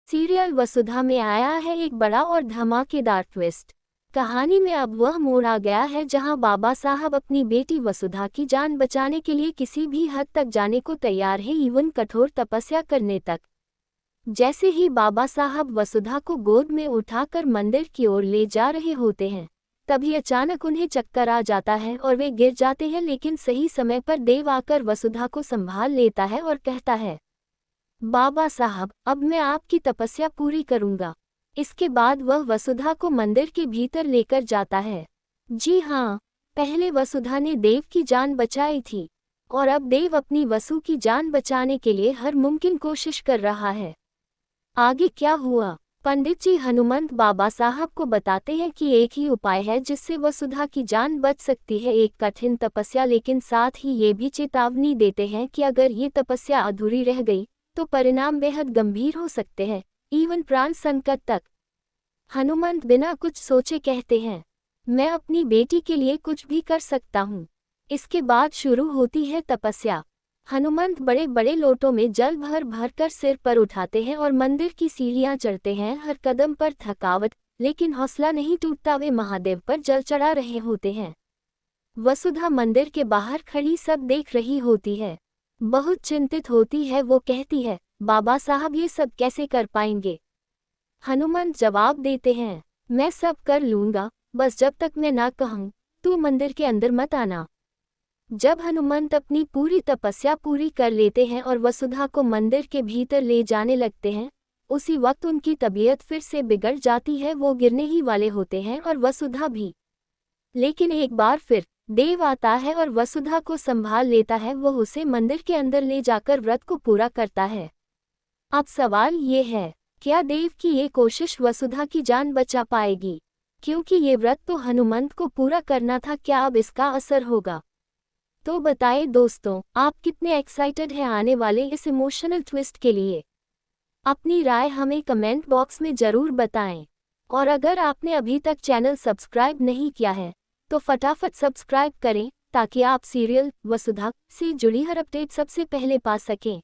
Serial वसुधा में आया है एक बड़ा और धमाकेदार ट्विस्ट। कहानी में अब वह मोड़ आ गया है जहां बाबा साहब अपनी बेटी वसुधा की जान बचाने के लिए किसी भी हद तक जाने को तैयार है, इवन कठोर तपस्या करने तक। जैसे ही बाबा साहब वसुधा को गोद में उठाकर मंदिर की ओर ले जा रहे होते हैं, तभी अचानक उन्हें चक्कर आ जाता है और वे गिर जाते हैं। लेकिन सही समय पर देव आकर वसुधा को संभाल लेता है और कहता है, बाबा साहब, अब मैं आपकी तपस्या पूरी करूंगा। इसके बाद वह वसुधा को मंदिर के भीतर लेकर जाता है। जी हाँ, पहले वसुधा ने देव की जान बचाई थी और अब देव अपनी वसु की जान बचाने के लिए हर मुमकिन कोशिश कर रहा है। आगे क्या हुआ? पंडित जी हनुमंत बाबा साहब को बताते हैं कि एक ही उपाय है जिससे वसुधा की जान बच सकती है, एक कठिन तपस्या। लेकिन साथ ही ये भी चेतावनी देते हैं कि अगर ये तपस्या अधूरी रह गई तो परिणाम बेहद गंभीर हो सकते हैं, इवन प्राण संकट तक। हनुमंत बिना कुछ सोचे कहते हैं, मैं अपनी बेटी के लिए कुछ भी कर सकता हूँ। इसके बाद शुरू होती है तपस्या। हनुमंत बड़े बड़े लोटों में जल भर भर कर सिर पर उठाते हैं और मंदिर की सीढ़ियाँ चढ़ते हैं। हर कदम पर थकावट, लेकिन हौसला नहीं टूटता। वे महादेव पर जल चढ़ा रहे होते हैं। वसुधा मंदिर के बाहर खड़ी सब देख रही होती है। बहुत चिंतित होती है। वो कहती है, बाबा साहब ये सब कैसे कर पाएंगे? हनुमंत जवाब देते हैं, मैं सब कर लूंगा, बस जब तक मैं ना कहूँ तू मंदिर के अंदर मत आना। जब हनुमंत अपनी पूरी तपस्या पूरी कर लेते हैं और वसुधा को मंदिर के भीतर ले जाने लगते हैं, उसी वक्त उनकी तबीयत फिर से बिगड़ जाती है। वो गिरने ही वाले होते हैं और वसुधा भी। लेकिन एक बार फिर देव आता है और वसुधा को संभाल लेता है। वह उसे मंदिर के अंदर ले जाकर व्रत को पूरा करता है। अब सवाल ये है, क्या देव की ये कोशिश वसुधा की जान बचा पाएगी? क्योंकि ये व्रत तो हनुमंत को पूरा करना था। क्या अब इसका असर होगा? तो बताएं दोस्तों, आप कितने एक्साइटेड हैं आने वाले इस इमोशनल ट्विस्ट के लिए? अपनी राय हमें कमेंट बॉक्स में ज़रूर बताएं। और अगर आपने अभी तक चैनल सब्सक्राइब नहीं किया है तो फटाफट सब्सक्राइब करें ताकि आप सीरियल वसुधा से जुड़ी हर अपडेट सबसे पहले पा सकें।